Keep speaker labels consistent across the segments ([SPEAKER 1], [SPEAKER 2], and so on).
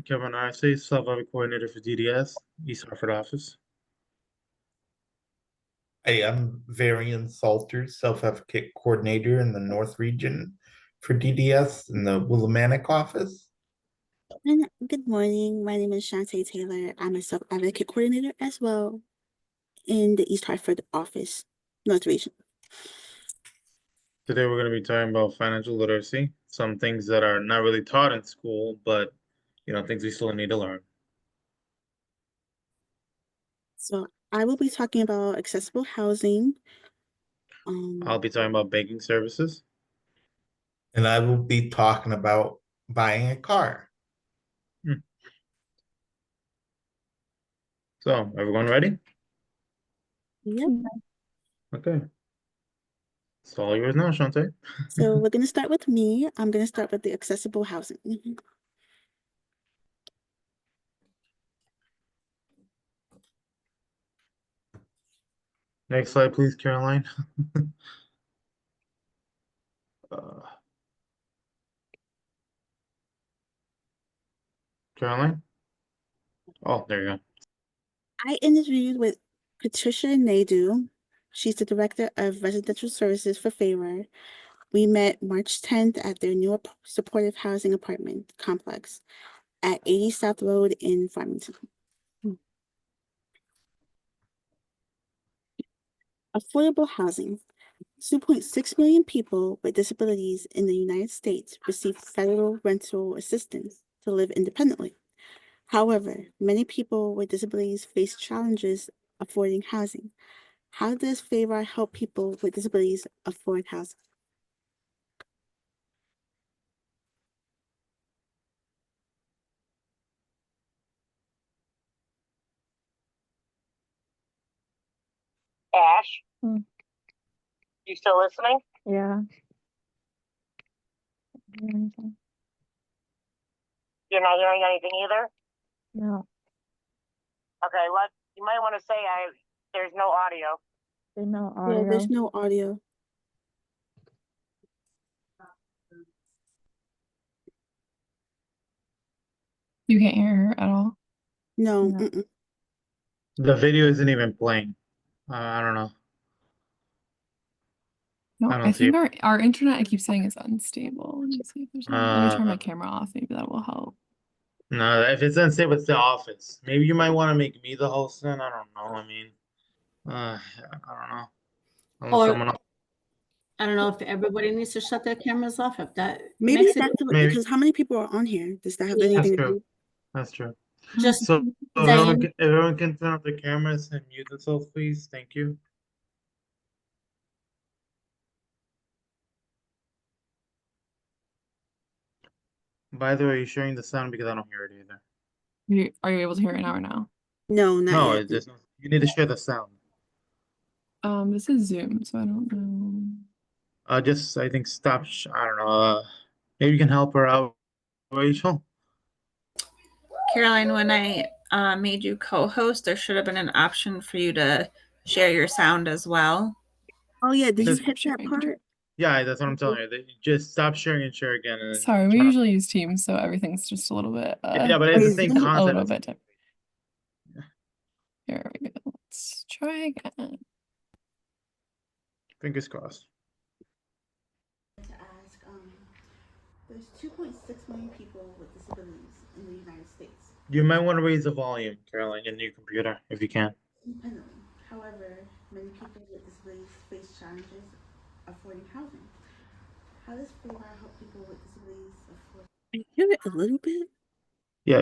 [SPEAKER 1] I'm Kevin Arce, Self-Advocate Coordinator for DDS, East Hartford office.
[SPEAKER 2] Hey, I'm Varian Salter, Self-Advocate Coordinator in the North Region for DDS in the Willimantic office.
[SPEAKER 3] And good morning. My name is Shantae Taylor. I'm a self-advocate coordinator as well in the East Hartford office, North Region.
[SPEAKER 1] Today we're going to be talking about financial literacy, some things that are not really taught in school, but things we still need to learn.
[SPEAKER 3] So I will be talking about accessible housing.
[SPEAKER 1] I'll be talking about banking services.
[SPEAKER 2] And I will be talking about buying a car.
[SPEAKER 1] So, everyone ready?
[SPEAKER 3] Yep.
[SPEAKER 1] Okay. It's all yours now, Shantae.
[SPEAKER 3] So we're going to start with me. I'm going to start with the accessible housing.
[SPEAKER 1] Next slide, please, Caroline. Caroline? Oh, there you go.
[SPEAKER 3] I interviewed with Patricia Nadeau. She's the Director of Residential Services for Favor. We met March 10th at their new supportive housing apartment complex at 80 South Road in Farmington. Affordable housing. 2.6 million people with disabilities in the United States receive federal rental assistance to live independently. However, many people with disabilities face challenges affording housing. How does Favor help people with disabilities afford housing?
[SPEAKER 4] Ash, you still listening?
[SPEAKER 5] Yeah.
[SPEAKER 4] You're not hearing anything either?
[SPEAKER 5] No,
[SPEAKER 4] Okay, you might want to say there's no audio.
[SPEAKER 5] there's no
[SPEAKER 3] Yeah,
[SPEAKER 5] audio.
[SPEAKER 3] there's no audio.
[SPEAKER 6] You can't hear her at all?
[SPEAKER 3] No.
[SPEAKER 5] No.
[SPEAKER 1] The video isn't even playing. I don't know.
[SPEAKER 6] No,
[SPEAKER 1] I
[SPEAKER 6] I
[SPEAKER 1] don't see
[SPEAKER 6] think our internet, I keep saying, is unstable. Let me see if there's let me turn my camera off. Maybe that will help.
[SPEAKER 1] No, if it's unstable, it's the office. Maybe you might want to make me the host then. I don't know. I mean, I don't know. Unless
[SPEAKER 7] Or-
[SPEAKER 1] someone else.
[SPEAKER 7] I don't know if everybody needs to shut their cameras off. If that
[SPEAKER 3] Maybe
[SPEAKER 7] makes it
[SPEAKER 3] that's
[SPEAKER 1] Maybe.
[SPEAKER 3] because how many people are on here? Does that have
[SPEAKER 7] Yeah.
[SPEAKER 3] anything
[SPEAKER 1] That's
[SPEAKER 3] to
[SPEAKER 1] true.
[SPEAKER 3] do?
[SPEAKER 1] That's true.
[SPEAKER 7] just
[SPEAKER 1] So
[SPEAKER 7] saying.
[SPEAKER 1] everyone can turn off their cameras and mute themselves, please. Thank you. By the way, you're sharing the sound because I don't hear it either.
[SPEAKER 6] Are you able to hear it now or no?
[SPEAKER 3] No, not
[SPEAKER 1] No,
[SPEAKER 3] yet.
[SPEAKER 1] there's no. You need to share the sound.
[SPEAKER 6] This is Zoom, so I don't know.
[SPEAKER 1] Just I think stop. I don't know. Maybe you can help her out, Rachel.
[SPEAKER 8] Caroline, when I made you co-host, there should have been an option for you to share your sound as well.
[SPEAKER 3] Oh yeah, did you
[SPEAKER 1] Just
[SPEAKER 3] hit that part?
[SPEAKER 1] Yeah, that's what I'm telling you. Just stop sharing and share again. And then
[SPEAKER 6] Sorry, we
[SPEAKER 1] turn off.
[SPEAKER 6] usually use Teams, so everything's just a little bit
[SPEAKER 1] Yeah, but it's the same
[SPEAKER 6] a little
[SPEAKER 1] concept.
[SPEAKER 6] bit different. Here we go. Let's try again.
[SPEAKER 1] Fingers crossed.
[SPEAKER 3] To ask, there's 2.6 million people with disabilities in the United States.
[SPEAKER 1] You might want to raise the volume, Caroline, in your computer if you can.
[SPEAKER 3] Independently. However, many people with disabilities face challenges affording housing. How does Favor help people with disabilities afford? I hear it a little bit.
[SPEAKER 1] Yeah.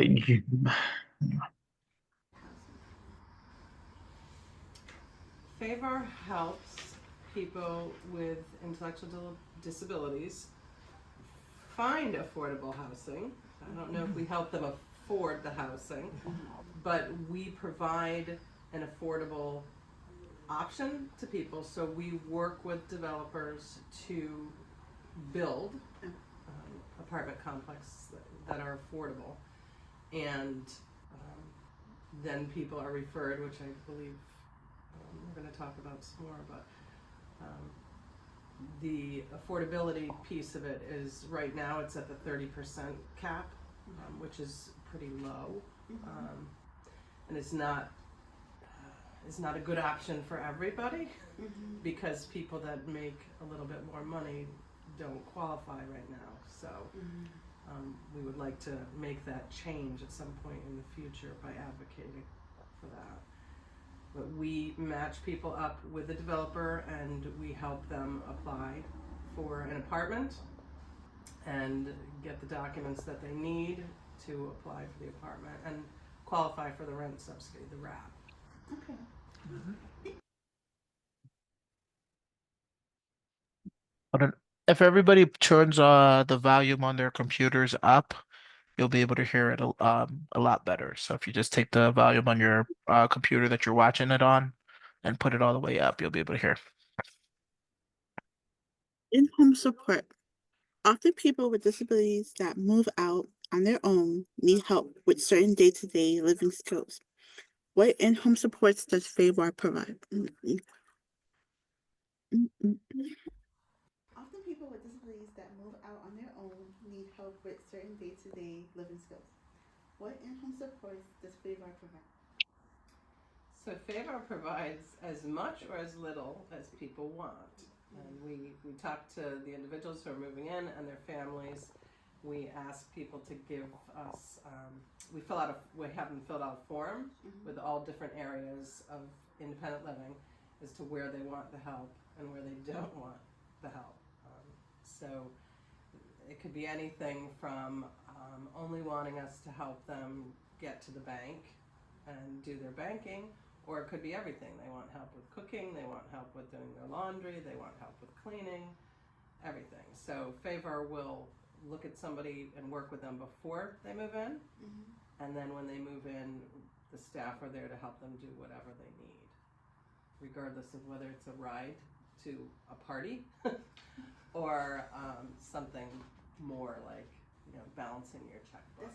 [SPEAKER 9] Favor helps people with intellectual disabilities find affordable housing. I don't know if we help them afford the housing, but we provide an affordable option to people. So we work with developers to build apartment complexes that are affordable, and then people are referred, which I believe we're going to talk about some more, but the affordability piece of it is right now it's at the 30% cap, which is pretty low, and it's not a good option for everybody because people that make a little bit more money don't qualify right now. So we would like to make that change at some point in the future by advocating for that. But we match people up with the developer and we help them apply for an apartment and get the documents that they need to apply for the apartment and qualify for the rent subsidy, the RAP.
[SPEAKER 3] Okay.
[SPEAKER 10] If everybody turns the volume on their computers up, you'll be able to hear it a lot better. So if you just take the volume on your computer that you're watching it on and put it all the way up, you'll be able to hear.
[SPEAKER 3] In-home support. Often people with disabilities that move out on their own need help with certain day-to-day living skills. What in-home supports does Favor provide? Often people with disabilities that move out on their own need help with certain day-to-day living skills. What in-home supports does Favor provide?
[SPEAKER 9] So Favor provides as much or as little as people want. And we talk to the individuals who are moving in and their families. We ask people to give us, we have them fill out a form with all different areas of independent living as to where they want the help and where they don't want the help. So it could be anything from only wanting us to help them get to the bank and do their banking, or it could be everything. They want help with cooking, they want help with doing their laundry, they want help with cleaning, everything. So Favor will look at somebody and work with them before they move in, and then when they move in, the staff are there to help them do whatever they need, regardless of whether it's a ride to a party or something more like, balancing your checkbook.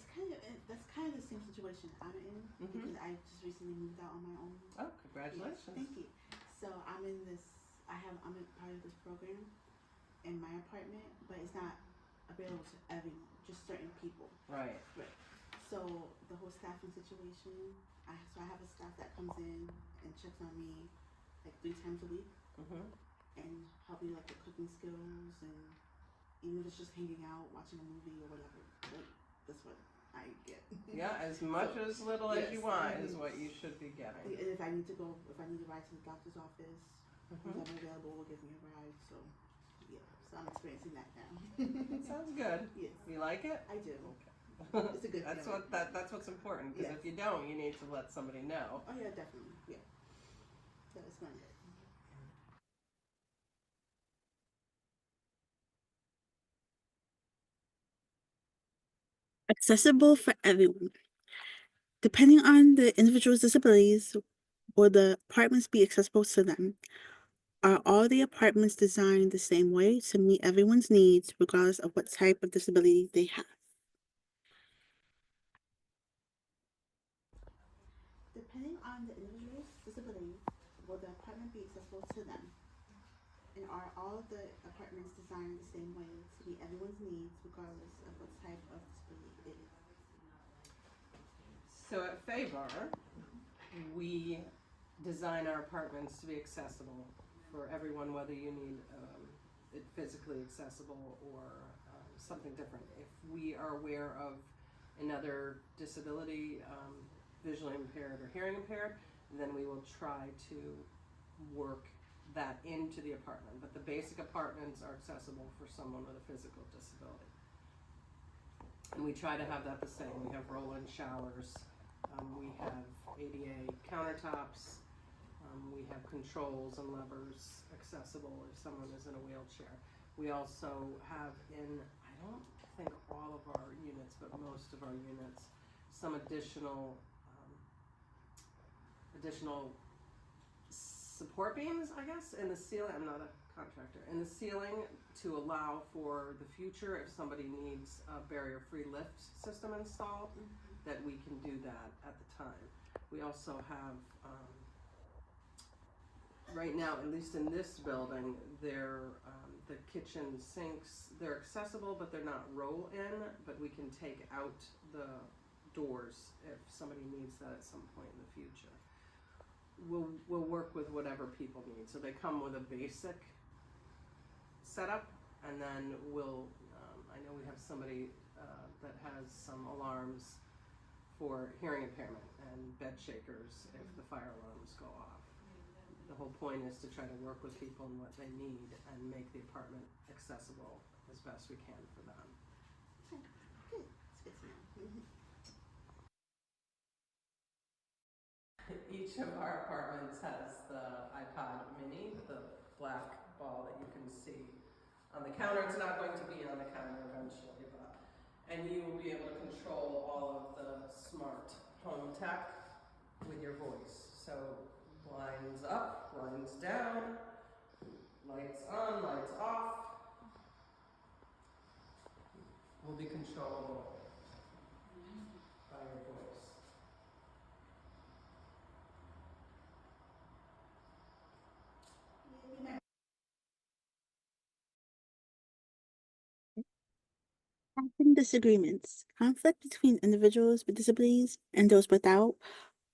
[SPEAKER 3] That's kind of the same situation I'm in because I just recently moved out on my own.
[SPEAKER 9] Oh, congratulations!
[SPEAKER 3] Yes, thank you. So I'm in part of this program in my apartment, but it's not available to everyone, just certain people.
[SPEAKER 9] Right.
[SPEAKER 3] So the whole staffing situation, I have a staff that comes in and checks on me like 3 times a week and help me like with cooking skills, and even if it's just hanging out, watching a movie or whatever. That's what I get.
[SPEAKER 9] Yeah, as much or as little as you want is what you should be getting.
[SPEAKER 3] And if I need to ride to the doctor's office, who's ever available will give me a ride. So yeah, so I'm experiencing that now.
[SPEAKER 9] That sounds good.
[SPEAKER 3] Yes.
[SPEAKER 9] You like it?
[SPEAKER 3] I do.
[SPEAKER 9] Okay.
[SPEAKER 3] It's a good feeling.
[SPEAKER 9] That's what's important, because if you don't, you need to let somebody know.
[SPEAKER 3] Oh yeah, definitely. Yeah. That was fun. Accessible for everyone. Depending on the individual's disabilities, will the apartments be accessible to them? Are all the apartments designed the same way to meet everyone's needs, regardless of what type of disability they have? Depending on the individual's disability, will the apartment be accessible to them? And are all of the apartments designed the same way to meet everyone's needs, regardless of what type of disability it is?
[SPEAKER 9] So at Favor, we design our apartments to be accessible for everyone, whether you need it physically accessible or something different. If we are aware of another disability, visually impaired or hearing impaired, then we will try to work that into the apartment. But the basic apartments are accessible for someone with a physical disability. And we try to have that the same. We have roll-in showers. We have ADA countertops. We have controls and levers accessible if someone is in a wheelchair. We also have I don't think all of our units, but most of our units, some additional support beams, I guess, in the ceiling. I'm not a contractor. In the ceiling to allow for the future if somebody needs a barrier-free lift system installed, that we can do that at the time. We also have, right now, at least in this building, the kitchen sinks, they're accessible, but they're not roll-in, but we can take out the doors if somebody needs that at some point in the future. We'll work with whatever people need. So they come with a basic setup, and then we'll, I know we have somebody that has some alarms for hearing impairment and bed shakers if the fire alarms go off. The whole point is to try to work with people and what they need and make the apartment accessible as best we can for them.
[SPEAKER 3] Good. It's good to know.
[SPEAKER 9] Each of our apartments has the iPod mini, the black ball that you can see on the counter. It's not going to be on the counter eventually, but, and you will be able to control all of the smart home tech with your voice. So blinds up, blinds down, lights on, lights off, will be controllable by your voice.
[SPEAKER 3] Often disagreements. Conflict between individuals with disabilities and those without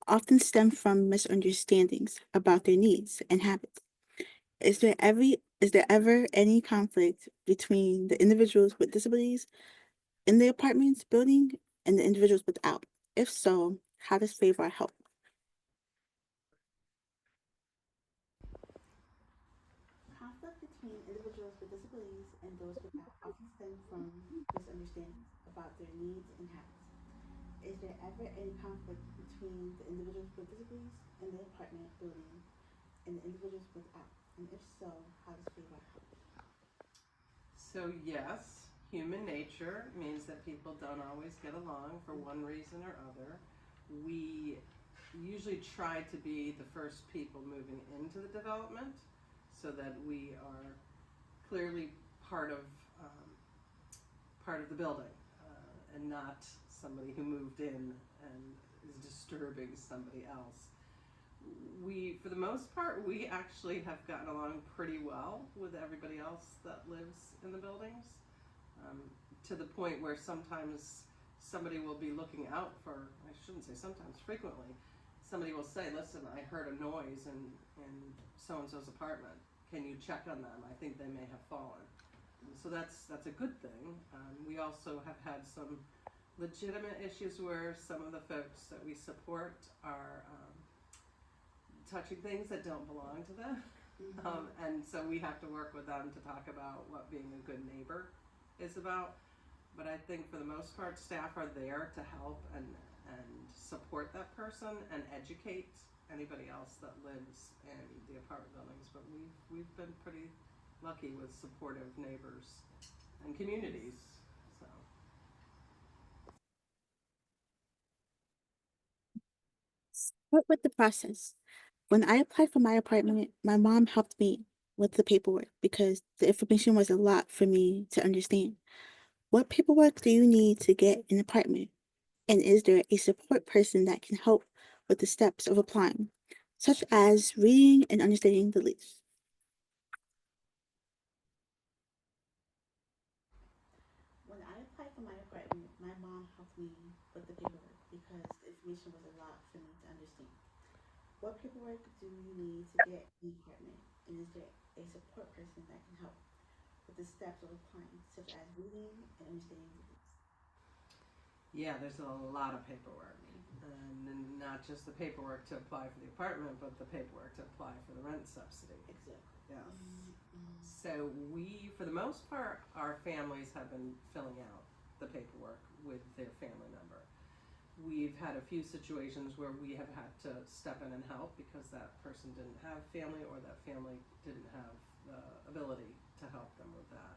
[SPEAKER 3] often stem from misunderstandings about their needs and habits. Is there ever any conflict between the individuals with disabilities in the apartments building and the individuals without? If so, how does Favor help? Conflict between individuals with disabilities and those without often stem from misunderstandings about their needs and habits. Is there ever any conflict between the individuals with disabilities in the apartment building and the individuals without? And if so, how does Favor help?
[SPEAKER 9] So yes, human nature means that people don't always get along for one reason or other. We usually try to be the first people moving into the development so that we are clearly part of the building and not somebody who moved in and is disturbing somebody else. We, for the most part, we actually have gotten along pretty well with everybody else that lives in the buildings, to the point where sometimes somebody will be looking out for, I shouldn't say sometimes, frequently, somebody will say, listen, I heard a noise in so-and-so's apartment. Can you check on them? I think they may have fallen. So that's a good thing. We also have had some legitimate issues where some of the folks that we support are touching things that don't belong to them. And so we have to work with them to talk about what being a good neighbor is about. But I think for the most part, staff are there to help and support that person and educate anybody else that lives in the apartment buildings. But we've been pretty lucky with supportive neighbors and communities. So.
[SPEAKER 3] What with the process? When I applied for my apartment, my mom helped me with the paperwork because the information was a lot for me to understand. What paperwork do you need to get an apartment? And is there a support person that can help with the steps of applying, such as reading and understanding the lease? When I applied for my apartment, my mom helped me with the paperwork because the information was a lot for me to understand. What paperwork do you need to get an apartment? And is there a support person that can help with the steps of applying, such as reading and understanding the lease?
[SPEAKER 9] Yeah, there's a lot of paperwork. And not just the paperwork to apply for the apartment, but the paperwork to apply for the rent subsidy.
[SPEAKER 3] Exactly.
[SPEAKER 9] Yes. So we, for the most part, our families have been filling out the paperwork with their family member. We've had a few situations where we have had to step in and help because that person didn't have family or that family didn't have the ability to help them with that.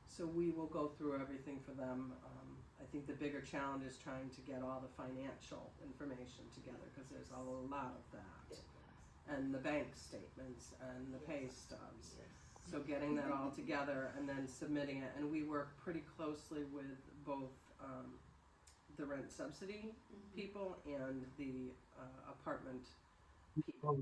[SPEAKER 9] So we will go through everything for them. I think the bigger challenge is trying to get all the financial information together because there's a lot of that. And the bank statements and the pay stubs. So getting that all together and then submitting it. And we work pretty closely with both the rent subsidy people and the apartment people.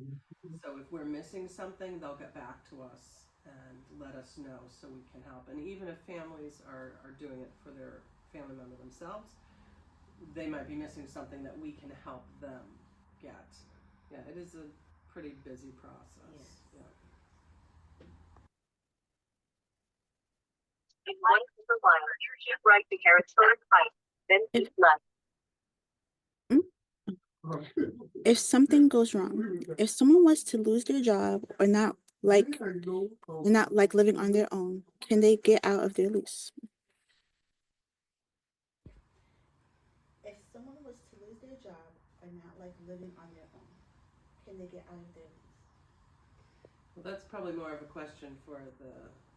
[SPEAKER 9] So if we're missing something, they'll get back to us and let us know so we can help. And even if families are doing it for their family member themselves, they might be missing something that we can help them get. Yeah, it is a pretty busy process.
[SPEAKER 3] Yes.
[SPEAKER 9] Yeah.
[SPEAKER 4] In 1 mile, keep right to Harrisburg Pike, then keep left.
[SPEAKER 3] If something goes wrong, if someone was to lose their job or not like living on their own, can they get out of their lease? If someone was to lose their job or not like living on their own, can they get out of their lease?
[SPEAKER 9] Well, that's probably more of a question for the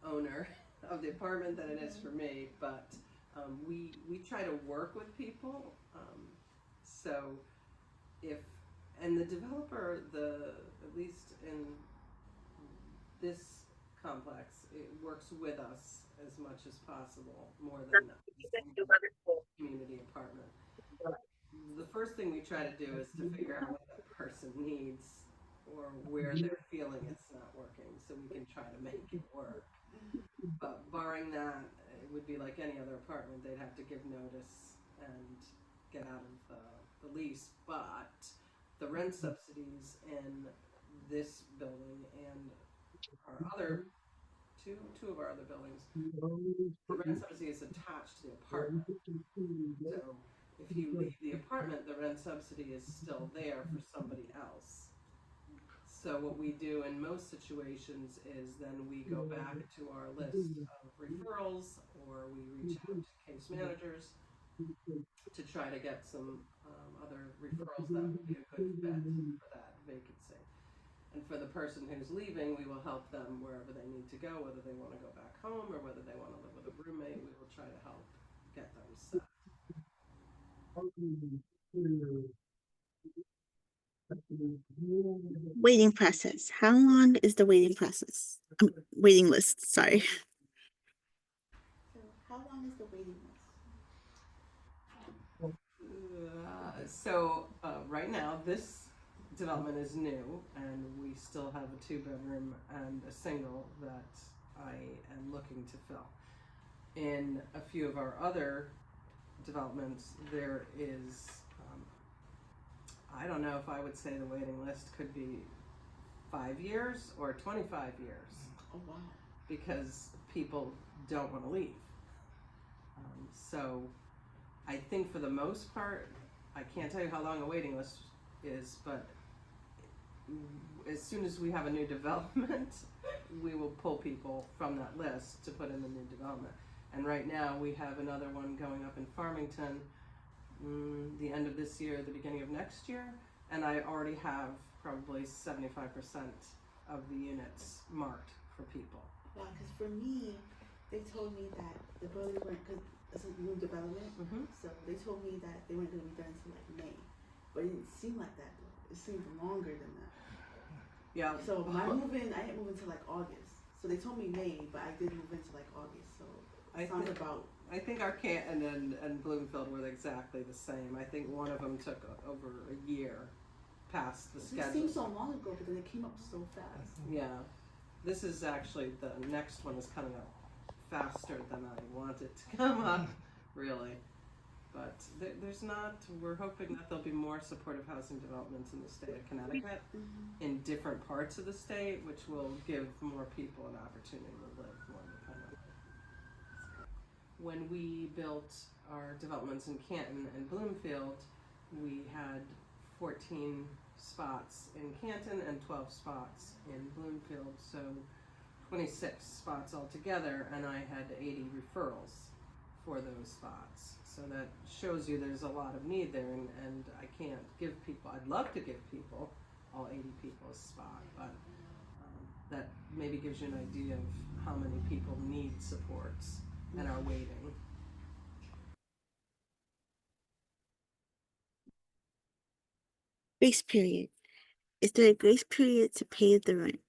[SPEAKER 9] owner of the apartment than it is for me, but we try to work with people. So and the developer, at least in this complex, it works with us as much as possible, more than a community apartment. The first thing we try to do is to figure out what that person needs or where they're feeling it's not working, so we can try to make it work. But barring that, it would be like any other apartment. They'd have to give notice and get out of the lease. But the rent subsidies in this building and our other two of our other buildings, the rent subsidy is attached to the apartment. So if you leave the apartment, the rent subsidy is still there for somebody else. So what we do in most situations is then we go back to our list of referrals, or we reach out to case managers to try to get some other referrals that would be a good fit for that vacancy. And for the person who's leaving, we will help them wherever they need to go, whether they want to go back home or whether they want to live with a roommate. We will try to help get them set.
[SPEAKER 3] Waiting process. How long is the waiting process? Waiting list, sorry. So how long is the waiting
[SPEAKER 9] list? Right now, this development is new, and we still have a 2-bedroom and a single that I am looking to fill. In a few of our other developments, there is, I don't know if I would say the waiting list could be 5 years or 25 years.
[SPEAKER 3] Oh, wow.
[SPEAKER 9] Because people don't want to leave. So I think for the most part, I can't tell you how long a waiting list is, but as soon as we have a new development, we will pull people from that list to put in the new development. And right now we have another one going up in Farmington, the end of this year, the beginning of next year, and I already have probably 75% of the units marked for people.
[SPEAKER 3] Wow, because for me, they told me that the buildings weren't, because it's a new development, so they told me that they weren't going to be done until like May. But it didn't seem like that though. It seemed longer than that.
[SPEAKER 9] Yeah.
[SPEAKER 3] So my move-in, I didn't move until like August. So they told me May, but I did move into like August. So
[SPEAKER 9] I think our Canton and Bloomfield were exactly the same. I think one of them took over a year past the schedule.
[SPEAKER 3] It seemed so long ago, but then it came up so fast.
[SPEAKER 9] Yeah. This is actually, the next one is coming up faster than I want it to come up, really. But we're hoping that there'll be more supportive housing developments in the state of Connecticut in different parts of the state, which will give more people an opportunity to live more independently. When we built our developments in Canton and Bloomfield, we had 14 spots in Canton and 12 spots in Bloomfield, so 26 spots altogether, and I had 80 referrals for those spots. So that shows you there's a lot of need there, and I can't give people, I'd love to give people, all 80 people a spot, but that maybe gives you an idea of how many people need supports and are waiting.
[SPEAKER 3] Grace period. Is there a grace period to pay the rent?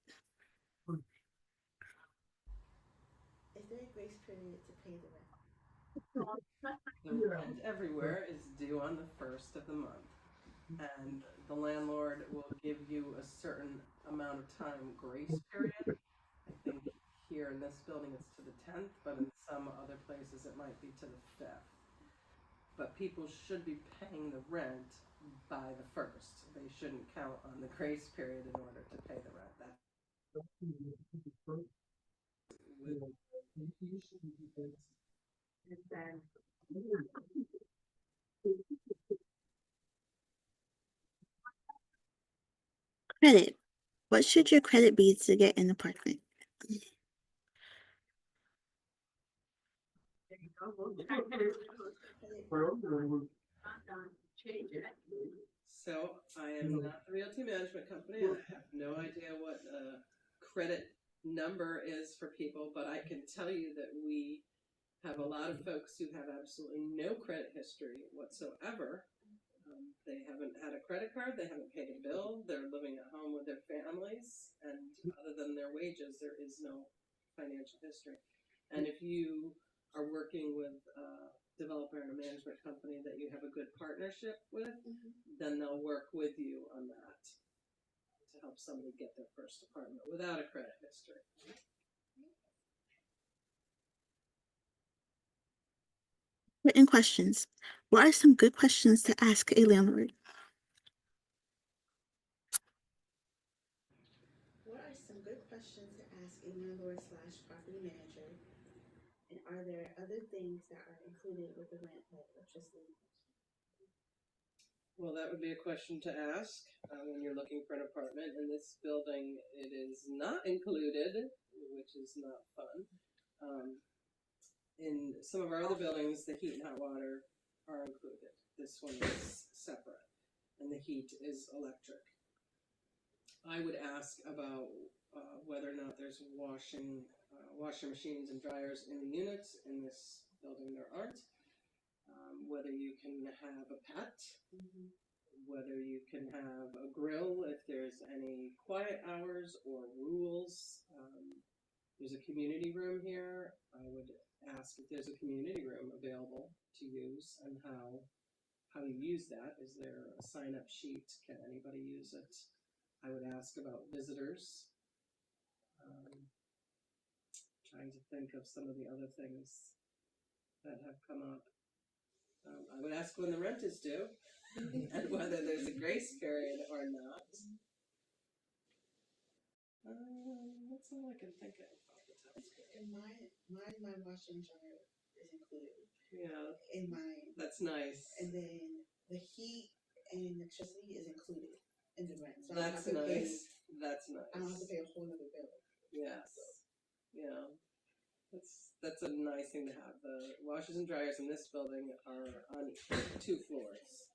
[SPEAKER 3] Is there a grace period to pay the rent?
[SPEAKER 9] The rent everywhere is due on the 1st of the month, and the landlord will give you a certain amount of time grace period. I think here in this building it's to the 10th, but in some other places it might be to the 5th. but people should be paying the rent by the 1st. They shouldn't count on the grace period in order to pay the rent. That
[SPEAKER 3] Credit. What should your credit be to get an apartment?
[SPEAKER 9] So I am not the realty management company. I have no idea what a credit number is for people, but I can tell you that we have a lot of folks who have absolutely no credit history whatsoever. They haven't had a credit card, they haven't paid a bill, they're living at home with their families, and other than their wages, there is no financial history. And if you are working with a developer and a management company that you have a good partnership with, then they'll work with you on that to help somebody get their first apartment without a credit history.
[SPEAKER 3] Written questions. What are some good questions to ask a landlord? What are some good questions to ask a landlord/property manager? And are there other things that are included with the rent, like electricity?
[SPEAKER 9] Well, that would be a question to ask when you're looking for an apartment. In this building, it is not included, which is not fun. In some of our other buildings, the heat and hot water are included. This one is separate, and the heat is electric. I would ask about whether or not there's washing machines and dryers in the units. In this building, there aren't. Whether you can have a pet, whether you can have a grill, if there's any quiet hours or rules. There's a community room here. I would ask if there's a community room available to use and how you use that. Is there a sign-up sheet? Can anybody use it? I would ask about visitors. Trying to think of some of the other things that have come up. I would ask when the rent is due and whether there's a grace period or not. That's all I can think of off the top of my head.
[SPEAKER 3] My washing dryer is included.
[SPEAKER 9] Yeah.
[SPEAKER 3] In mine.
[SPEAKER 9] That's nice.
[SPEAKER 3] And then the heat and electricity is included in the rent. So
[SPEAKER 9] That's nice. That's nice.
[SPEAKER 3] I don't have to pay a whole other bill.
[SPEAKER 9] Yes. Yeah. That's a nice thing to have. The washers and dryers in this building are on 2 floors.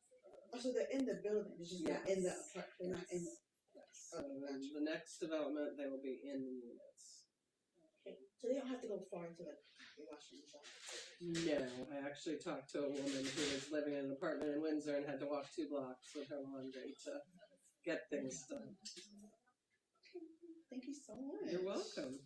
[SPEAKER 3] So they're in the building. They're just not in the apartment. They're not in the.
[SPEAKER 9] Yes. So the next development, they will be in the units.
[SPEAKER 3] Okay. So they don't have to go far to the washing and dryer.
[SPEAKER 9] No, I actually talked to a woman who was living in an apartment in Windsor and had to walk 2 blocks with her laundry to get things done.
[SPEAKER 3] Okay. Thank you so much.
[SPEAKER 9] You're welcome.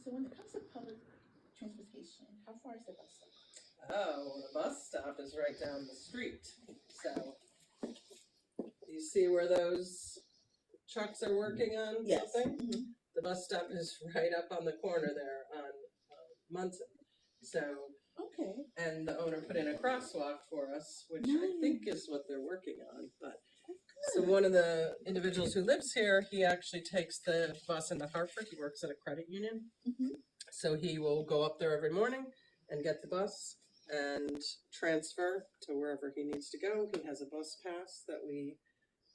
[SPEAKER 3] So when it comes to public transportation, how far is the bus stop?
[SPEAKER 9] Oh, the bus stop is right down the street. So you see where those trucks are working on
[SPEAKER 3] Yes.
[SPEAKER 9] something?
[SPEAKER 3] Mhm.
[SPEAKER 9] The bus stop is right up on the corner there on Munson. So,
[SPEAKER 3] Okay.
[SPEAKER 9] and the owner put in a crosswalk for us, which I think is what they're working on. But so one of the individuals who lives here, he actually takes the bus into Hartford. He works at a credit union.
[SPEAKER 3] Mhm.
[SPEAKER 9] So he will go up there every morning and get the bus and transfer to wherever he needs to go. He has a bus pass that we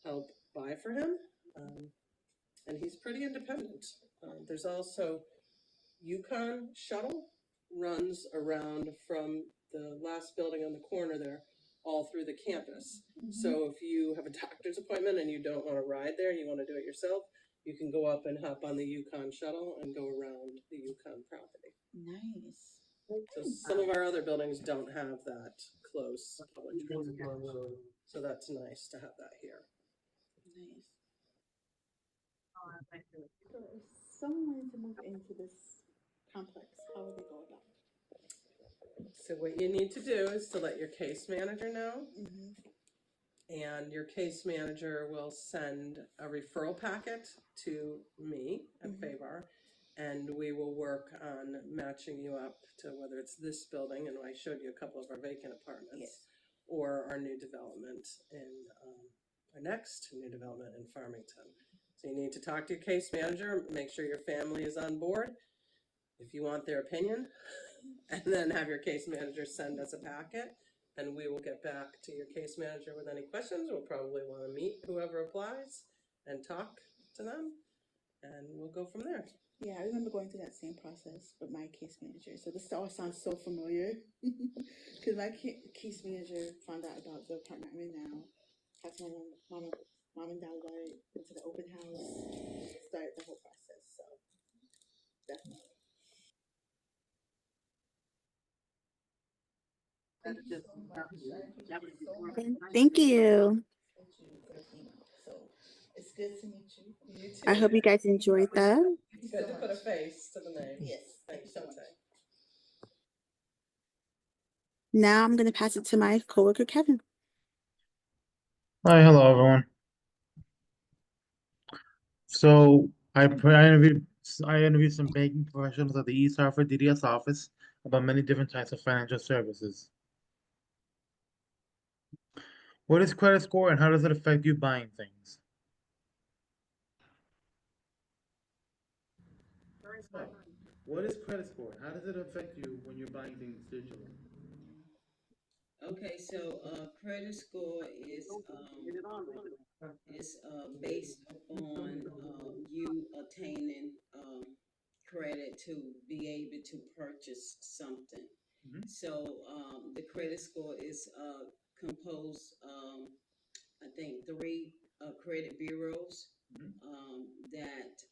[SPEAKER 9] help buy for him. And he's pretty independent. There's also Yukon shuttle runs around from the last building on the corner there all through the campus. So if you have a doctor's appointment and you don't want to ride there and you want to do it yourself, you can go up and hop on the Yukon shuttle and go around the Yukon property.
[SPEAKER 3] Nice.
[SPEAKER 9] So some of our other buildings don't have that close public transportation. So that's nice to have that here.
[SPEAKER 3] Nice. So if someone wanted to move into this complex, how would they go about it?
[SPEAKER 9] So what you need to do is to let your case manager know,
[SPEAKER 3] Mhm.
[SPEAKER 9] and your case manager will send a referral packet to me at Favar, and we will work on matching you up to whether it's this building, and I showed you a couple of our vacant apartments,
[SPEAKER 3] Yes.
[SPEAKER 9] or our new development in, our next new development in Farmington. So you need to talk to your case manager, make sure your family is on board, if you want their opinion, and then have your case manager send us a packet, and we will get back to your case manager with any questions. We'll probably want to meet whoever applies and talk to them, and we'll go from there.
[SPEAKER 3] Yeah, I remember going through that same process with my case manager. So this all sounds so familiar because my case manager found out about the apartment I'm in now. Talked to my mom and dad about it. Went to the open house. Started the whole process. So definitely. Thank you. So it's good to meet you.
[SPEAKER 9] You too.
[SPEAKER 3] I hope you guys enjoyed that.
[SPEAKER 9] It's good to put a face to the name.
[SPEAKER 3] Yes.
[SPEAKER 9] Thanks, Shante.
[SPEAKER 3] Now I'm gonna pass it to my coworker Kevin.
[SPEAKER 1] Hi, hello everyone. So I interviewed some banking professionals at the East Hartford DDS office about many different types of financial services. What is credit score and how does it affect you buying things? What is credit score? How does it affect you when you're buying things digitally?
[SPEAKER 11] Okay, so credit score is based upon you attaining credit to be able to purchase something.
[SPEAKER 1] Mhm.
[SPEAKER 11] So the credit score is composed, I think, three credit bureaus
[SPEAKER 1] Mhm.
[SPEAKER 11] that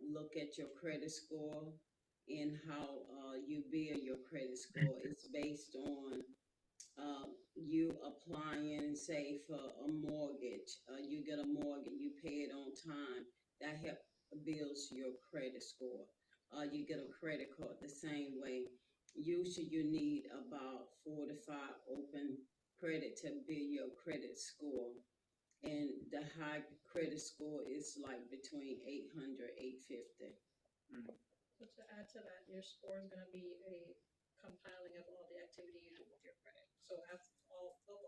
[SPEAKER 11] look at your credit score and how you build your credit score. It's based on you applying, say, for a mortgage. You get a mortgage, you pay it on time. That help builds your credit score. You get a credit card the same way. Usually, you need about 4 to 5 open credit to build your credit score. And the high credit score is like between 800, 850.
[SPEAKER 12] So to add to that, your score is going to be a compiling of all the activity you do with your credit. So of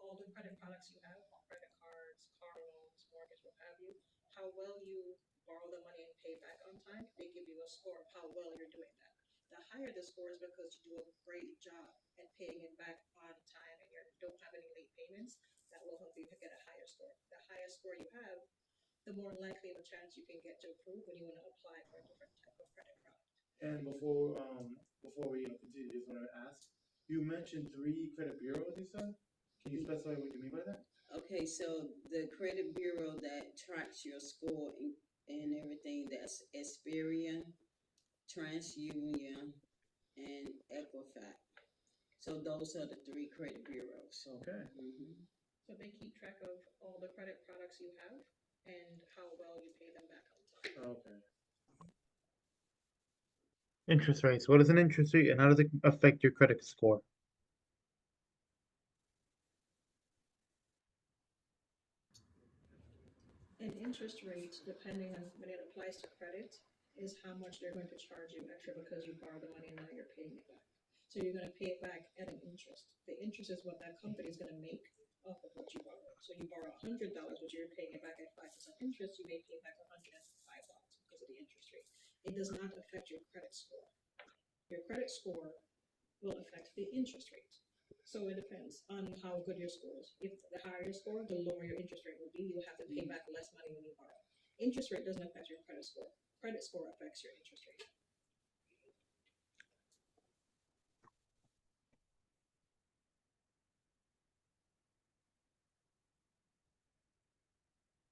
[SPEAKER 12] all the credit products you have, credit cards, car loans, mortgage, what have you, how well you borrow the money and pay back on time, they give you a score of how well you're doing that. The higher the score is because you do a great job at paying it back on time and you don't have any late payments, that will help you to get a higher score. The higher score you have, the more likely of a chance you can get to approve when you want to apply for a different type of credit product.
[SPEAKER 1] And before we continue, just wanted to ask, you mentioned 3 credit bureaus, you said? Can you specify what you mean by that?
[SPEAKER 11] Okay, so the credit bureau that tracks your score and everything, that's Experian, TransUnion, and Equifax. So those are the 3 credit bureaus.
[SPEAKER 1] Okay.
[SPEAKER 12] So they keep track of all the credit products you have and how well you pay them back on time.
[SPEAKER 1] Okay. Interest rates. What is an interest rate and how does it affect your credit score?
[SPEAKER 12] And interest rates, depending on when it applies to credit, is how much they're going to charge you extra because you borrowed the money and now you're paying it back. So you're going to pay it back at an interest. The interest is what that company is going to make off of what you borrowed. So you borrow $100, but you're paying it back at 5% interest, you may pay back $105 because of the interest rate. It does not affect your credit score. Your credit score will affect the interest rate. So it depends on how good your score is. If the higher your score, the lower your interest rate will be. You'll have to pay back less money when you borrow. Interest rate doesn't affect your credit score. Credit score affects your interest rate.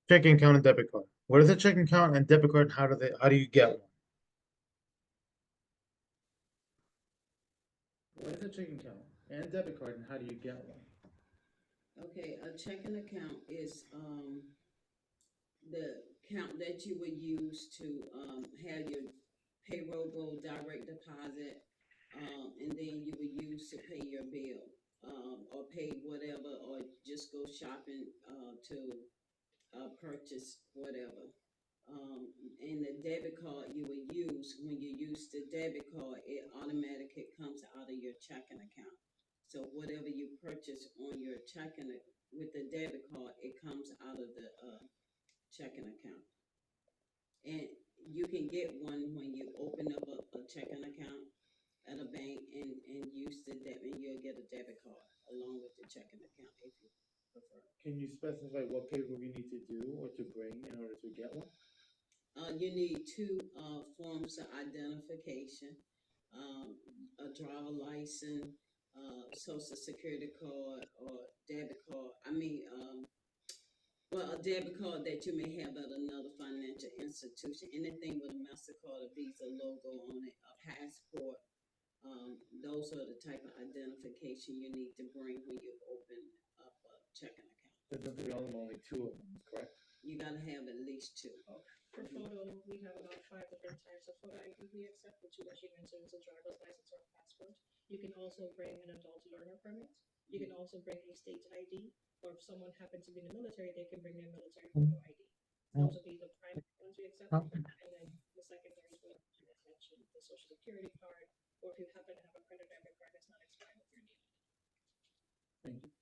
[SPEAKER 1] Checking account and debit card. What is a checking account and debit card? How do you get one? What is a checking account and debit card and how do you get one?
[SPEAKER 11] Okay, a checking account is the account that you would use to have your payroll go direct deposit, and then you would use to pay your bill, or pay whatever, or just go shopping to purchase whatever. And the debit card you would use, when you use the debit card, it automatically comes out of your checking account. So whatever you purchase on your checking with the debit card, it comes out of the checking account. And you can get one when you open up a checking account at a bank and use the debit, and you'll get a debit card along with the checking account if you prefer.
[SPEAKER 1] Can you specify what paperwork you need to do or to bring in order to get one?
[SPEAKER 11] You need 2 forms of identification, a driver license, social security card, or debit card. Well, a debit card that you may have at another financial institution. Anything with a MasterCard or Visa logo on it, a passport. Those are the type of identification you need to bring when you open up a checking account.
[SPEAKER 1] There's only 2 of them, correct?
[SPEAKER 11] You gotta have at least 2.
[SPEAKER 12] For photo, we have about 5 different types of photo ID we accept, the 2 that you mentioned is a driver's license or a passport. You can also bring an adult learner permit. You can also bring a state ID, or if someone happens to be in the military, they can bring their military photo ID. Those would be the primary ones we accept. And then the secondaries would, as mentioned, the social security card, or if you happen to have a credit debit card that's not expired with your name.
[SPEAKER 1] Thank you.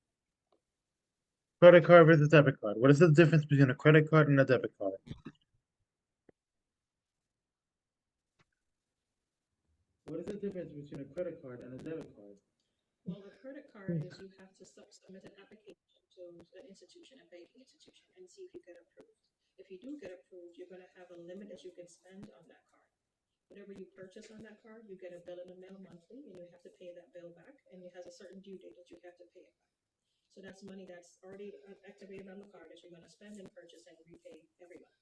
[SPEAKER 1] Credit card versus debit card. What is the difference between a credit card and a debit card? is the difference between a credit card and a debit card?
[SPEAKER 12] Well, a credit card is you have to submit an application to an institution, a banking institution, and see if you get approved. If you do get approved, you're gonna have a limit that you can spend on that card. Whatever you purchase on that card, you get a bill in the mail monthly, and you have to pay that bill back, and it has a certain due date that you have to pay it back. So that's money that's already activated on the card that you're gonna spend and purchase and repay every month.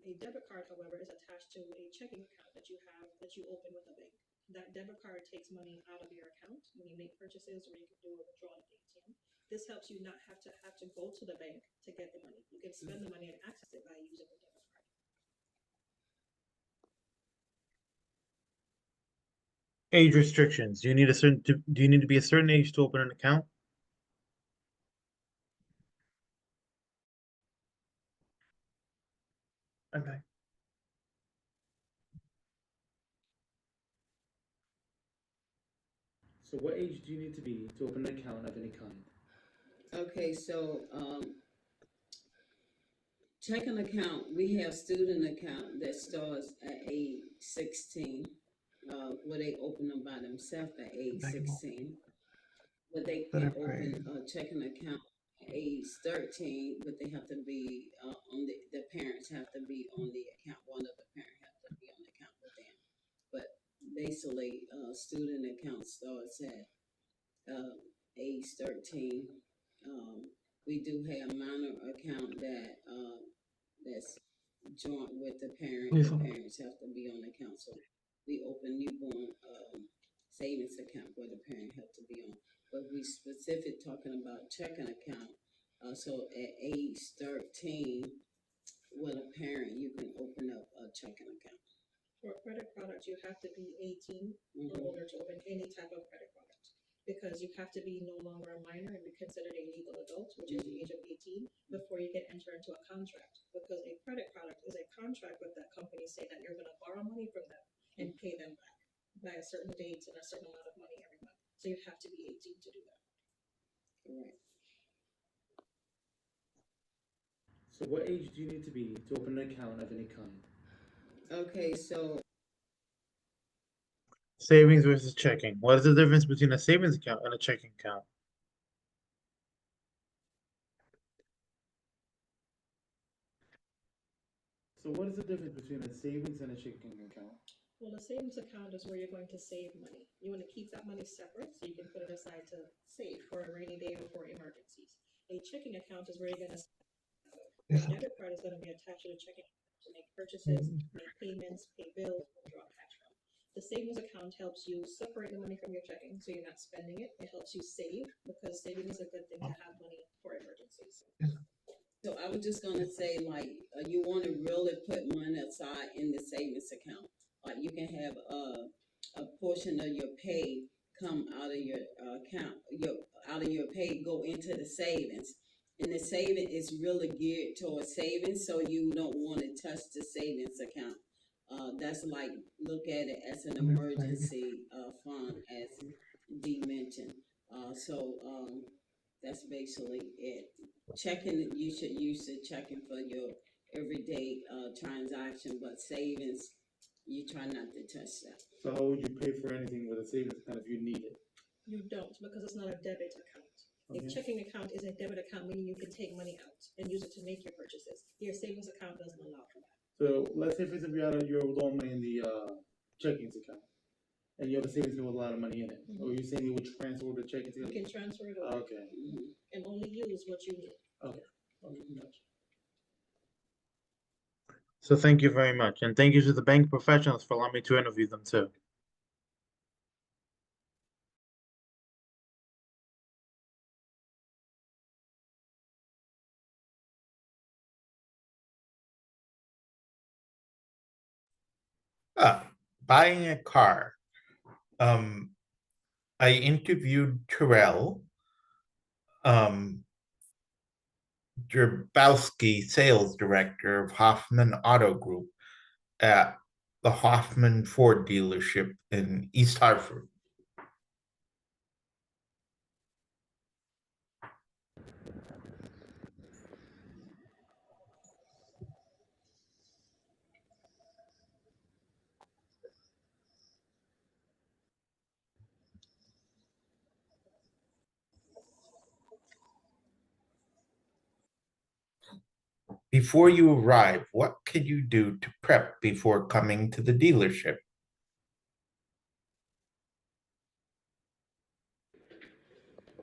[SPEAKER 12] A debit card, however, is attached to a checking account that you have that you open with a bank. That debit card takes money out of your account when you make purchases or you can do a withdrawal at the ATM. This helps you not have to go to the bank to get the money. You can spend the money and access it by using the debit card.
[SPEAKER 1] Age restrictions. Do you need to be a certain age to open an account? Okay. So what age do you need to be to open an account of any kind?
[SPEAKER 11] Okay, so, checking account, we have student account that starts at age 16, where they open them by themselves at age 16. But they can open a checking account at age 13, but they have to be on the parents have to be on the account. One of the parents have to be on the account with them. But basically, student account starts at age 13. We do have minor account that's joint with the parent. The parents have to be on the account. So we open newborn savings account where the parent have to be on. But we specific talking about checking account. So at age 13, with a parent, you can open up a checking account.
[SPEAKER 12] For a credit product, you have to be 18 or older to open any type of credit product. Because you have to be no longer a minor and be considered a legal adult, which is the age of 18, before you can enter into a contract. Because a credit product is a contract with that company saying that you're going to borrow money from them and pay them back by a certain date and a certain amount of money every month. So you have to be 18 to do that.
[SPEAKER 11] Correct.
[SPEAKER 1] So what age do you need to be to open an account of any kind?
[SPEAKER 11] Okay, so
[SPEAKER 1] Savings versus checking. What is the difference between a savings account and a checking account? So what is the difference between a savings and a checking account?
[SPEAKER 12] Well, a savings account is where you're going to save money. You want to keep that money separate so you can put it aside to save for a rainy day or for emergencies. A checking account is where you're going to your debit card is going to be attached to the checking account to make purchases, make payments, pay bills, withdraw cash from. The savings account helps you separate the money from your checking so you're not spending it. It helps you save because saving is a good thing to have money for emergencies.
[SPEAKER 11] So I was just gonna say, like, you want to really put money aside in the savings account. Like you can have a portion of your pay come out of your account, out of your pay go into the savings, and the saving is really geared towards savings, so you don't want to touch the savings account. That's like look at it as an emergency fund, as Dee mentioned. That's basically it. Checking, you should use the checking for your everyday transaction, but savings, you try not to touch that.
[SPEAKER 1] So how would you pay for anything with a savings account if you need it?
[SPEAKER 12] You don't because it's not a debit account. A checking account is a debit account, meaning you can take money out and use it to make your purchases. Your savings account doesn't allow for that.
[SPEAKER 1] So let's say for example you have all money in the checkings account. And you have a savings account with a lot of money in it. Or you're saying you would transfer the checking account?
[SPEAKER 12] You can transfer it over.
[SPEAKER 1] Okay.
[SPEAKER 12] And only use what you need.
[SPEAKER 1] Okay. So thank you very much. And thank you to the bank professionals for allowing me to interview them too.
[SPEAKER 2] Buying a car. I interviewed Terrell Drabowski, sales director of Hoffman Auto Group at the Hoffman Ford dealership in East Hartford. Before you arrive, what can you do to prep before coming to the dealership?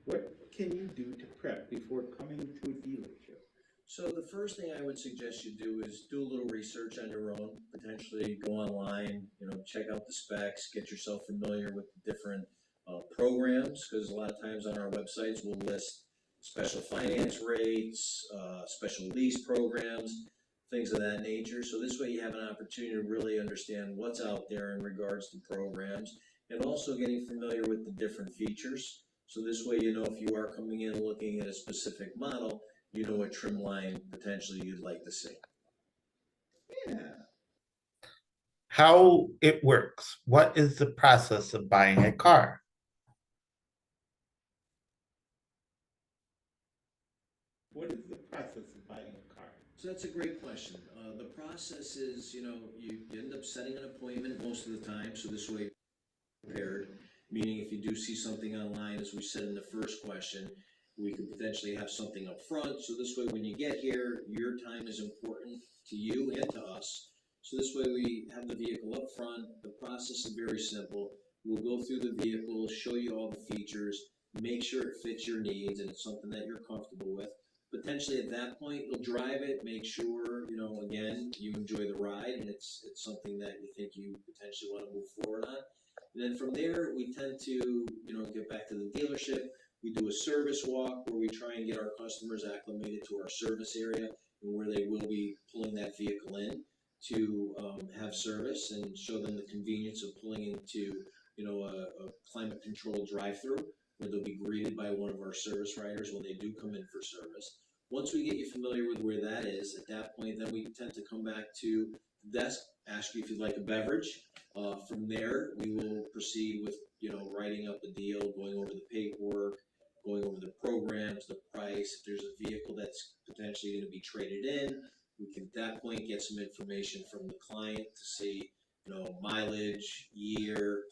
[SPEAKER 2] What can you do to prep before coming to a dealership?
[SPEAKER 13] So the first thing I would suggest you do is do a little research on your own, potentially go online, check out the specs, get yourself familiar with the different programs, because a lot of times on our websites we'll list special finance rates, special lease programs, things of that nature. So this way you have an opportunity to really understand what's out there in regards to programs, and also getting familiar with the different features. So this way, if you are coming in looking at a specific model, you know what trim line potentially you'd like to see.
[SPEAKER 2] Yeah. How it works. What is the process of buying a car? What is the process of buying a car?
[SPEAKER 13] So that's a great question. The process is, you end up setting an appointment most of the time, so this way you're prepared. Meaning if you do see something online, as we said in the first question, we could potentially have something up front. So this way when you get here, your time is important to you and to us. So this way we have the vehicle up front. The process is very simple. We'll go through the vehicle, show you all the features, make sure it fits your needs and it's something that you're comfortable with. Potentially at that point, you'll drive it, make sure, again, you enjoy the ride and it's something that you think you potentially want to move forward on. And then from there, we tend to, get back to the dealership. We do a service walk where we try and get our customers acclimated to our service area and where they will be pulling that vehicle in to have service, and show them the convenience of pulling into, a climate controlled drive-through where they'll be greeted by one of our service riders when they do come in for service. Once we get you familiar with where that is, at that point, then we tend to come back to the desk, ask you if you'd like a beverage. From there, we will proceed with, writing up the deal, going over the paperwork, going over the programs, the price. If there's a vehicle that's potentially going to be traded in, we can at that point get some information from the client to see, mileage, year,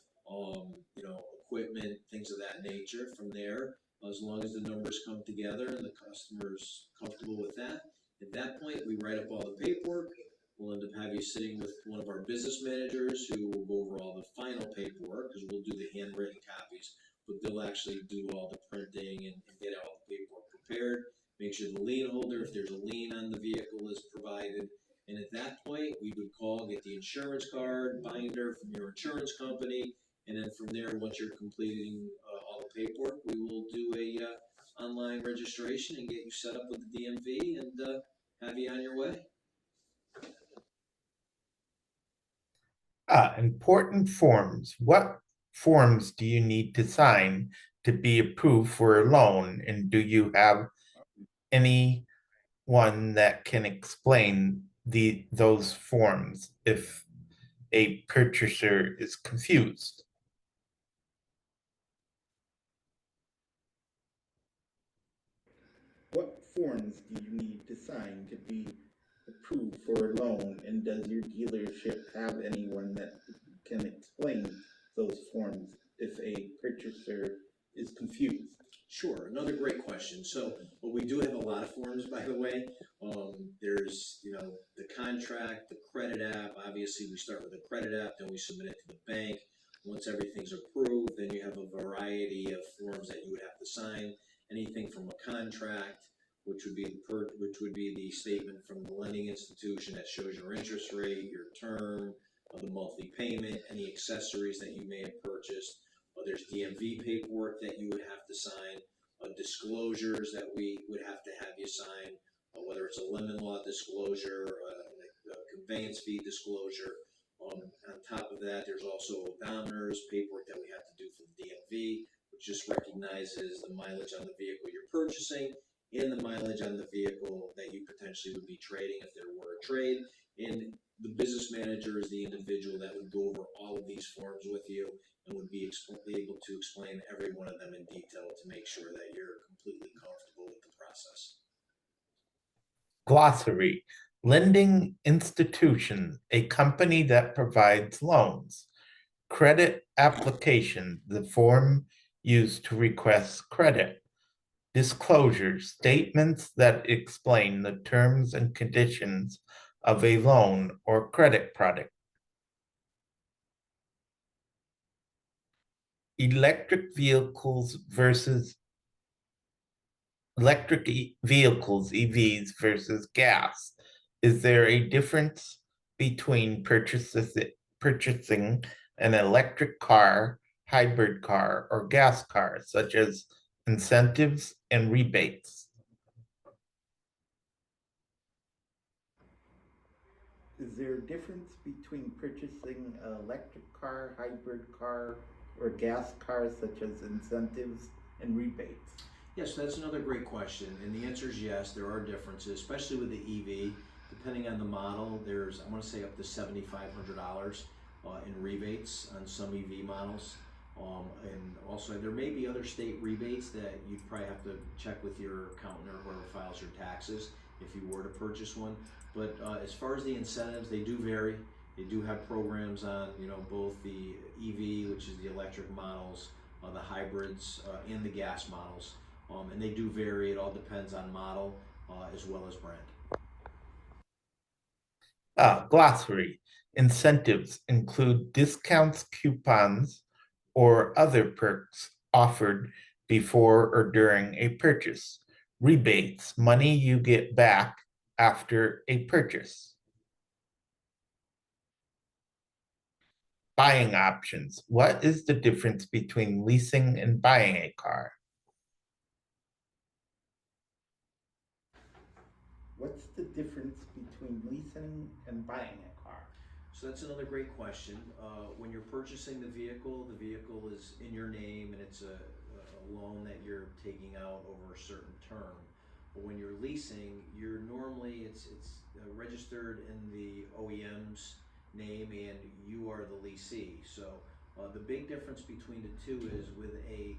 [SPEAKER 13] equipment, things of that nature. From there, as long as the numbers come together and the customer's comfortable with that, at that point, we write up all the paperwork. We'll end up having you sitting with one of our business managers who will go over all the final paperwork, because we'll do the handwritten copies, but they'll actually do all the printing and get all the paperwork prepared. Make sure the lien holder, if there's a lien on the vehicle, is provided. And at that point, we would call, get the insurance card binder from your insurance company. And then from there, once you're completing all the paperwork, we will do a online registration and get you set up with the DMV and have you on your way.
[SPEAKER 2] Important forms. What forms do you need to sign to be approved for a loan? And do you have anyone that can explain those forms if a purchaser is confused? What forms do you need to sign to be approved for a loan, and does your dealership have anyone that can explain those forms if a purchaser is confused?
[SPEAKER 13] Sure, another great question. So, well, we do have a lot of forms, by the way. There's, the contract, the credit app. Obviously, we start with the credit app, then we submit it to the bank. Once everything's approved, then you have a variety of forms that you would have to sign. Anything from a contract, which would be the statement from the lending institution that shows your interest rate, your term, the monthly payment, any accessories that you may have purchased. There's DMV paperwork that you would have to sign, disclosures that we would have to have you sign, whether it's a lemon law disclosure, a conveyance fee disclosure. On top of that, there's also odometers, paperwork that we have to do for the DMV, which just recognizes the mileage on the vehicle you're purchasing and the mileage on the vehicle that you potentially would be trading if there were a trade. And the business manager is the individual that would go over all of these forms with you and would be able to explain every one of them in detail to make sure that you're completely comfortable with the process.
[SPEAKER 2] Glossary. Lending institution, a company that provides loans. Credit application, the form used to request credit.
[SPEAKER 1] Disclosure, statements that explain the terms and conditions of a loan or credit product. Electric vehicles, EVs versus gas. Is there a difference between purchasing an electric car, hybrid car, or gas car, such as incentives and rebates?
[SPEAKER 2] Is there a difference between purchasing an electric car, hybrid car, or gas car, such as incentives and rebates?
[SPEAKER 13] Yes, that's another great question, and the answer is yes, there are differences, especially with the EV. Depending on the model, there's, I want to say, up to $7,500 in rebates on some EV models. And also, there may be other state rebates that you'd probably have to check with your accountant or whoever files your taxes if you were to purchase one. But as far as the incentives, they do vary. They do have programs on, both the EV, which is the electric models, the hybrids, and the gas models. And they do vary. It all depends on model as well as brand.
[SPEAKER 1] Glossary. Incentives include discounts, coupons, or other perks offered before or during a purchase. Rebates, money you get back after a purchase. Buying options. What is the difference between leasing and buying a car?
[SPEAKER 2] What's the difference between leasing and buying a car?
[SPEAKER 13] So that's another great question. When you're purchasing the vehicle is in your name and it's a loan that you're taking out over a certain term. But when you're leasing, you're normally, it's registered in the OEM's name and you are the leasee. So the big difference between the two is with a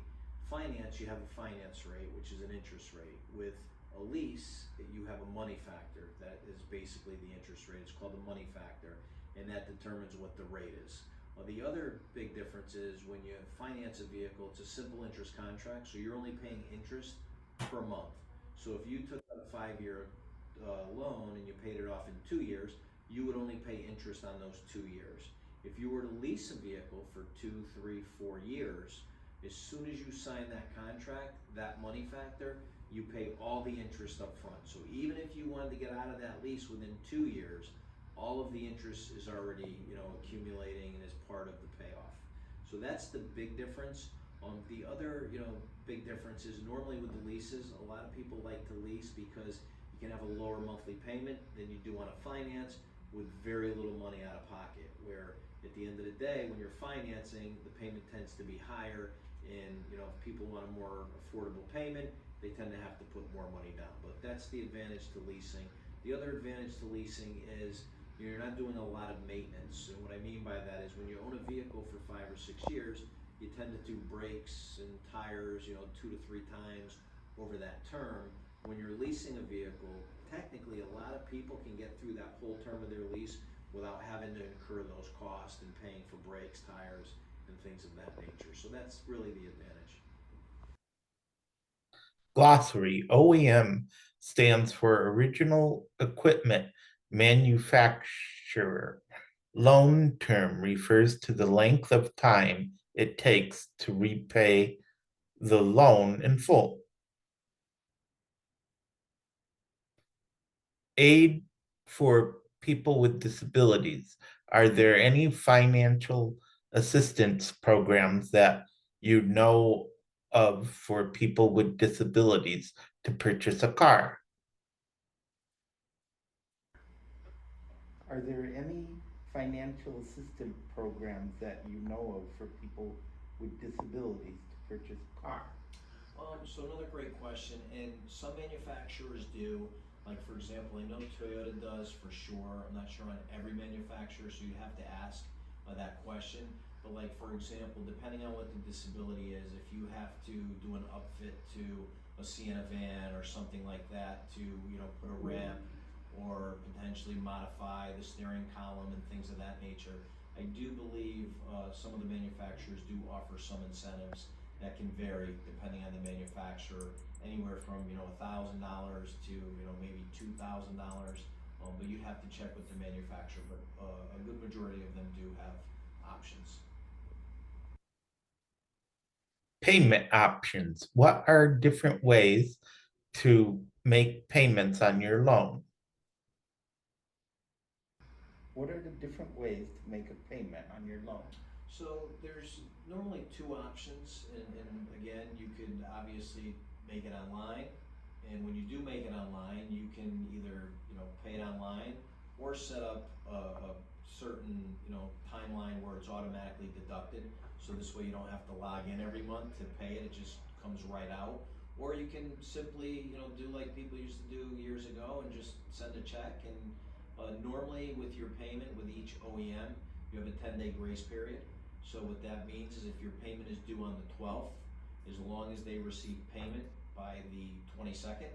[SPEAKER 13] finance, you have a finance rate, which is an interest rate. With a lease, you have a money factor. That is basically the interest rate. It's called the money factor, and that determines what the rate is. The other big difference is when you finance a vehicle, it's a simple interest contract, so you're only paying interest per month. So if you took out a 5-year loan and you paid it off in 2 years, you would only pay interest on those 2 years. If you were to lease a vehicle for 2, 3, 4 years, as soon as you sign that contract, that money factor, you pay all the interest up front. So even if you wanted to get out of that lease within 2 years, all of the interest is already, accumulating and is part of the payoff. So that's the big difference. The other, big difference is normally with the leases, a lot of people like to lease because you can have a lower monthly payment than you do on a finance with very little money out of pocket. Where at the end of the day, when you're financing, the payment tends to be higher, and if people want a more affordable payment, they tend to have to put more money down. But that's the advantage to leasing. The other advantage to leasing is you're not doing a lot of maintenance. And what I mean by that is when you own a vehicle for 5 or 6 years, you tend to do brakes and tires, 2 to 3 times over that term. When you're leasing a vehicle, technically a lot of people can get through that whole term of their lease without having to incur those costs and paying for brakes, tires, and things of that nature. So that's really the advantage.
[SPEAKER 1] Glossary. OEM stands for Original Equipment Manufacturer. Loan term refers to the length of time it takes to repay the loan in full. Aid for people with disabilities. Are there any financial assistance programs that you know of for people with disabilities to purchase a car?
[SPEAKER 2] Are there any financial assistance programs that you know of for people with disabilities to purchase a car?
[SPEAKER 13] So another great question, and some manufacturers do. Like for example, I know Toyota does for sure. I'm not sure on every manufacturer, so you have to ask that question. But like for example, depending on what the disability is, if you have to do an upfit to a Sienna van or something like that to put a ramp or potentially modify the steering column and things of that nature, I do believe some of the manufacturers do offer some incentives that can vary depending on the manufacturer anywhere from $1,000 to maybe $2,000. But you have to check with the manufacturer. But a good majority of them do have options.
[SPEAKER 1] Payment options. What are different ways to make payments on your loan? What are the different ways to make a payment on your loan?
[SPEAKER 13] So there's normally two options, and again, you could obviously make it online. And when you do make it online, you can either pay it online or set up a certain timeline where it's automatically deducted. So this way you don't have to log in every month to pay it; it just comes right out. Or you can simply do like people used to do years ago and just send a check. And normally with your payment with each OEM, you have a 10-day grace period. So what that means is if your payment is due on the 12th, as long as they receive payment by the 22nd,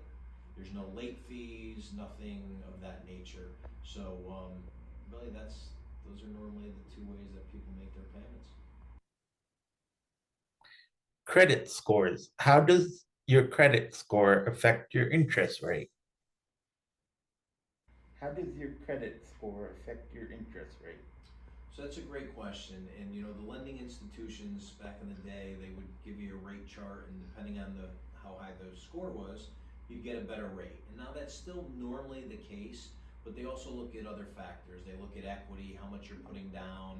[SPEAKER 13] there's no late fees, nothing of that nature. So really those are normally the two ways that people make their payments.
[SPEAKER 1] Credit scores. How does your credit score affect your interest rate? How does your credit score affect your interest rate?
[SPEAKER 13] So that's a great question. And the lending institutions back in the day, they would give you a rate chart, and depending on how high the score was, you'd get a better rate. And now that's still normally the case, but they also look at other factors. They look at equity, how much you're putting down,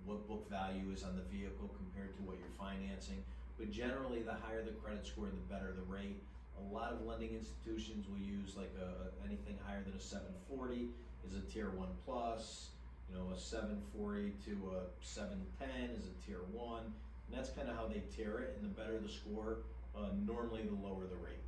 [SPEAKER 13] what book value is on the vehicle compared to what you're financing. But generally, the higher the credit score, the better the rate. A lot of lending institutions will use like anything higher than a 740 is a tier 1 plus. A 740 to a 710 is a tier 1. And that's kind of how they tier it. And the better the score, normally the lower the rate.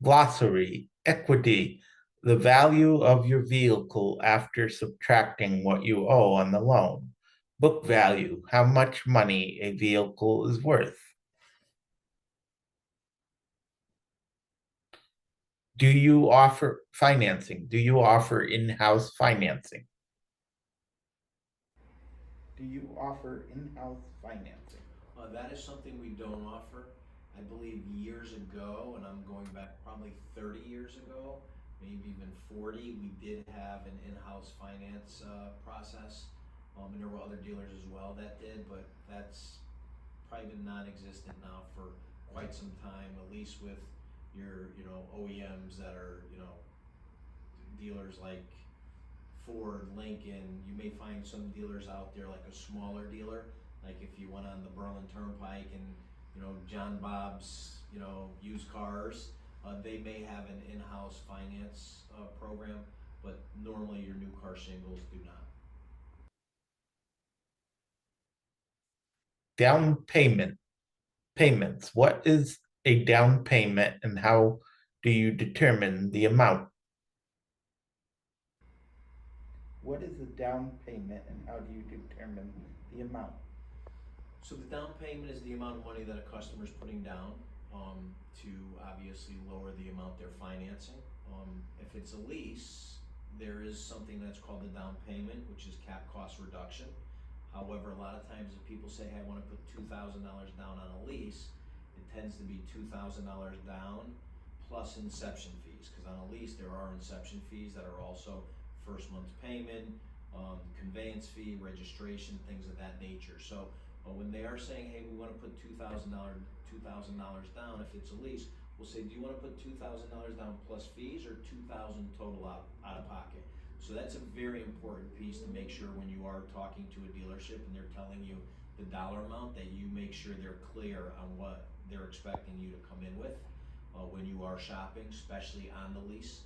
[SPEAKER 1] Glossary. Equity. The value of your vehicle after subtracting what you owe on the loan. Book value. How much money a vehicle is worth. Do you offer financing? Do you offer in-house financing? Do you offer in-house financing?
[SPEAKER 13] That is something we don't offer. I believe years ago, and I'm going back probably 30 years ago, maybe even 40, we did have an in-house finance process. And there were other dealers as well that did, but that's probably been non-existent now for quite some time, at least with your OEMs that are dealers like Ford, Lincoln. You may find some dealers out there like a smaller dealer, like if you went on the Berlin Turnpike and John Bob's used cars, they may have an in-house finance program, but normally your new car singles do not.
[SPEAKER 1] Down payments. What is a down payment and how do you determine the amount? What is a down payment and how do you determine the amount?
[SPEAKER 13] So the down payment is the amount of money that a customer is putting down to obviously lower the amount they're financing. If it's a lease, there is something that's called the down payment, which is cap cost reduction. However, a lot of times if people say, hey, I want to put $2,000 down on a lease, it tends to be $2,000 down plus inception fees, because on a lease there are inception fees that are also first month's payment, conveyance fee, registration, things of that nature. So when they are saying, hey, we want to put $2,000 down, if it's a lease, we'll say, do you want to put $2,000 down plus fees or $2,000 total out of pocket? So that's a very important piece to make sure when you are talking to a dealership and they're telling you the dollar amount, that you make sure they're clear on what they're expecting you to come in with when you are shopping, especially on the lease.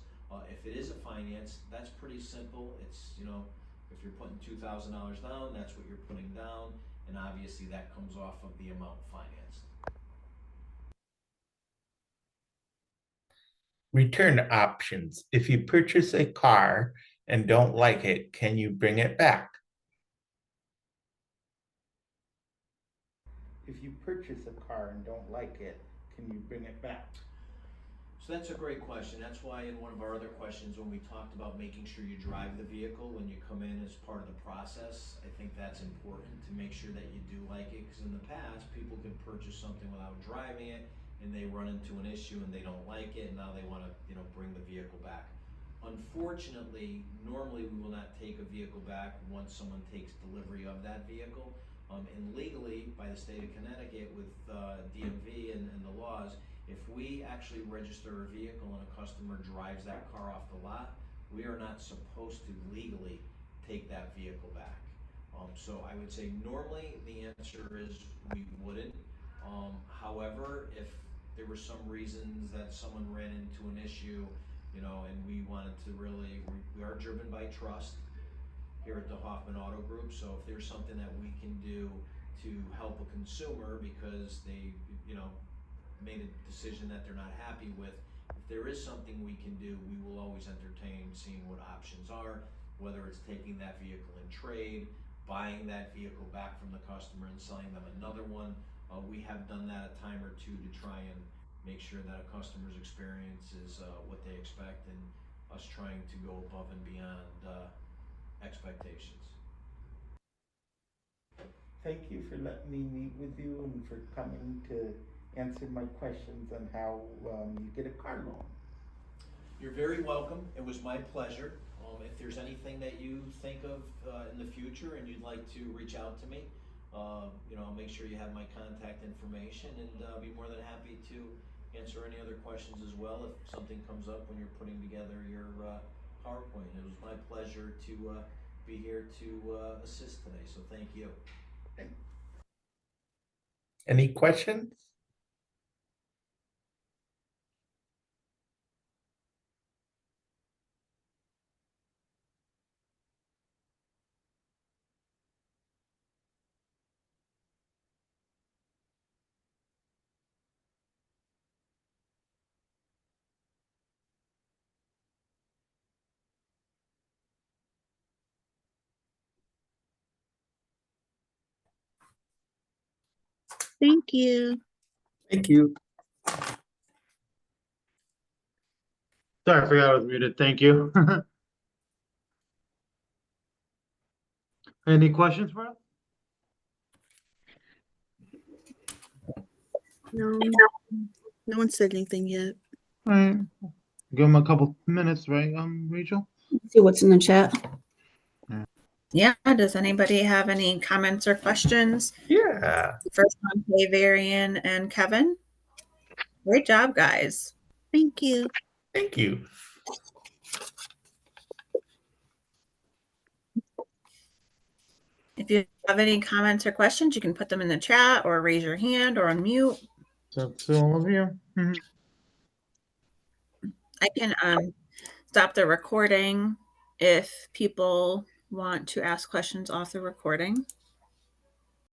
[SPEAKER 13] If it is a finance, that's pretty simple. It's, if you're putting $2,000 down, that's what you're putting down, and obviously that comes off of the amount financed.
[SPEAKER 1] Return options. If you purchase a car and don't like it, can you bring it back? If you purchase a car and don't like it, can you bring it back?
[SPEAKER 13] So So that's a great question. That's why in one of our other questions, when we talked about making sure you drive the vehicle when you come in as part of the process, I think that's important to make sure that you do like it. Because in the past, people can purchase something without driving it, and they run into an issue and they don't like it, and now they want to, bring the vehicle back. Unfortunately, normally we will not take a vehicle back once someone takes delivery of that vehicle. And legally, by the state of Connecticut with DMV and the laws, if we actually register a vehicle and a customer drives that car off the lot, we are not supposed to legally take that vehicle back. So I would say normally the answer is we wouldn't. However, if there were some reasons that someone ran into an issue, and we wanted to really, we are driven by trust here at the Hoffman Auto Group. So if there's something that we can do to help a consumer because they, made a decision that they're not happy with, if there is something we can do, we will always entertain seeing what options are, whether it's taking that vehicle in trade, buying that vehicle back from the customer and selling them another one. We have done that a time or two to try and make sure that a customer's experience is what they expect, and us trying to go above and beyond expectations.
[SPEAKER 2] Thank you for letting me meet with you and for coming to answer my questions on how you get a car loan.
[SPEAKER 13] You're very welcome. It was my pleasure. If there's anything that you think of in the future and you'd like to reach out to me, I'll make sure you have my contact information, and I'll be more than happy to answer any other questions as well if something comes up when you're putting together your PowerPoint. It was my pleasure to be here to assist today, so thank you.
[SPEAKER 1] Any questions?
[SPEAKER 3] Thank you.
[SPEAKER 1] Thank you.
[SPEAKER 14] Sorry, I forgot I was muted. Thank you. Any questions for us?
[SPEAKER 3] No, no one said anything yet.
[SPEAKER 14] All right. Give them a couple minutes, right, Rachel?
[SPEAKER 7] See what's in the chat.
[SPEAKER 8] Yeah. Does anybody have any comments or questions?
[SPEAKER 1] Yeah.
[SPEAKER 8] First on Varian and Kevin. Great job, guys.
[SPEAKER 3] Thank you.
[SPEAKER 1] Thank you.
[SPEAKER 8] If you have any comments or questions, you can put them in the chat or raise your hand or unmute.
[SPEAKER 14] It's up to all of you.
[SPEAKER 8] I can stop the recording if people want to ask questions off the recording.